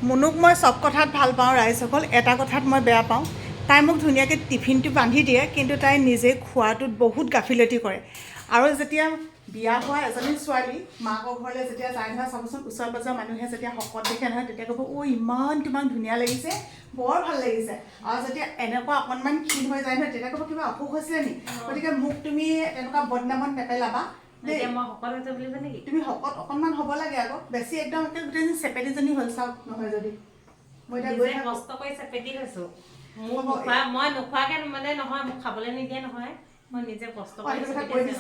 মুনুক মই চব কথাত ভাল পাওঁ ৰাইজসকল, এটা কথাত মই বেয়া পাওঁ। তাই মোক ধুনীয়াকৈ টিফিনটো বান্ধি দিয়ে, কিন্তু তাই নিজে খোৱাটোত বহুত গাফিলতি কৰে। আৰু যেতিয়া বিয়া হোৱা এজনী ছোৱালী মাকৰ ঘৰলৈ যেতিয়া যায় নহয়, চাবচোন ওচৰ পাজৰ মানুহে যেতিয়া শকত দেখে নহয়, তেতিয়া ক'ব অ' ইমান তোমাক ধুনীয়া লাগিছে, বৰ ভাল লাগিছে। আৰু যেতিয়া এনেকুৱা অকণমান ক্ষীণ হৈ যায় নহয়, তেতিয়া ক'ব কিবা অসুখ হৈছিলে নেকি। গতিকে মোক তুমি তেনেকুৱা বদনামত নেপেলাবা দেই। মই শকত হৈছে বুলিব নেকি? তুমি শকত অকণমান হ'ব লাগে আকৌ, বেছি একদম গোটেইজনী চেপেটিজনী হ'ল চাওক নহয় যদি। মই এতিয়া গৈ কষ্ট কৰি চেপেটি হৈছোঁ। হ'ব মই নোখোৱাকৈ মানে নহয়, মোক খাবলৈ নিদিয়ে নহয়, মই নিজে কষ্ট কৰি চেপেটি।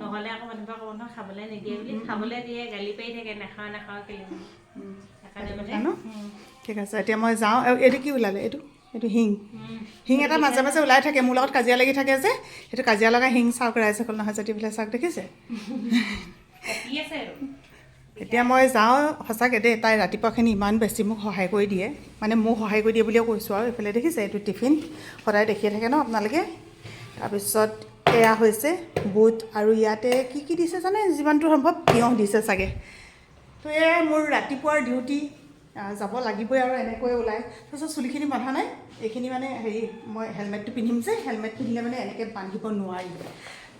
নহ'লে আকৌ মানুহবোৰে ক'ব নহয় খাবলৈ নিদিয়ে বুলি, খাবলৈ দিয়ে, গালি পাৰি থাকে নাখাওঁ নাখাওঁ কেলি। সেইকাৰণে মানে ঠিক আছে, এতিয়া মই যাওঁ। এইটো কি ওলালে? এইটো শিং এটা মাজে মাজে ওলাই থাকে, মোৰ লগত কাজিয়া লাগি থাকে যে, সেইটো কাজিয়া লগা শিং চাওক ৰাইজসকল নহয় যদি বোলে চাওক, দেখিছে? এতিয়া মই যাওঁ। সঁচাকৈ দেই, তাই ৰাতিপুৱাখিনি ইমান বেছি মোক সহায় কৰি দিয়ে, মানে মোক সহায় কৰি দিয়ে বুলিয়ে কৈছোঁ আৰু। এইফালে দেখিছে এইটো টিফিন সদায় দেখিয়ে থাকে ন আপোনালোকে। তাৰপিছত এয়া হৈছে বুট, আৰু ইয়াতে কি কি দিছে জানে, যিমানটো সম্ভৱ তিয়ঁহ দিছে চাগে। তো এয়াই মোৰ ৰাতিপুৱাৰ ডিউটি, যাব লাগিবই আৰু এনেকৈ ওলাই। তাৰপিছত চুলিখিনি বন্ধা নাই, এইখিনি মানে হেৰি মই হেলমেটটো পিন্ধিম যে, হেলমেট পিন্ধিলে মানে এনেকৈ বান্ধিব নোৱাৰি।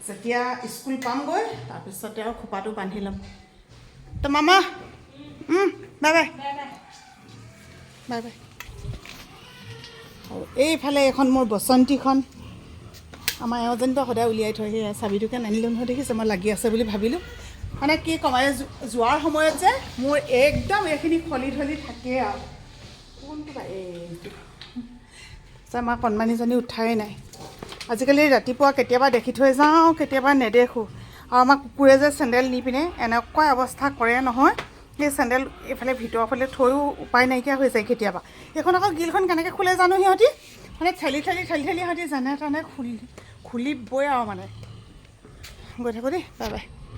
যেতিয়া স্কুল পামগৈ তাৰপিছতে আৰু খোপাটো বান্ধি ল'ম। তো মামা বাই বাই বাই বাই। আৰু এইফালে এখন মোৰ বসন্তীখন, আমাৰ এওঁজনীতো সদায় উলিয়াই থয়, সেই চাবিটোকে নানিলোঁ নহয়, দেখিছে? মই লাগি আছে বুলি ভাবিলোঁ। মানে কি ক'ম, যোৱাৰ সময়ত যে মোৰ একদম এইখিনি খলি ধলি থাকে আৰু। কোনটো বা এইটো আমাৰ কণমানিজনী উঠাই নাই আজিকালি। ৰাতিপুৱা কেতিয়াবা দেখি থৈ যাওঁ, কেতিয়াবা নেদেখোঁ। আৰু আমাৰ কুকুৰে যে চেণ্ডেল নি পিনে এনেকুৱা অৱস্থা কৰে নহয়, সেই চেণ্ডেল এইফালে ভিতৰৰ ফালে থৈও উপায় নাইকিয়া হৈ যায় কেতিয়াবা। এইখন আকৌ গিলখন কেনেকৈ খোলে জানো, সিহঁতি মানে ঠেলি সিহঁতি যেনে তেনে খুলিবই আৰু মানে। গৈ থাকোঁ দেই, বাই বাই।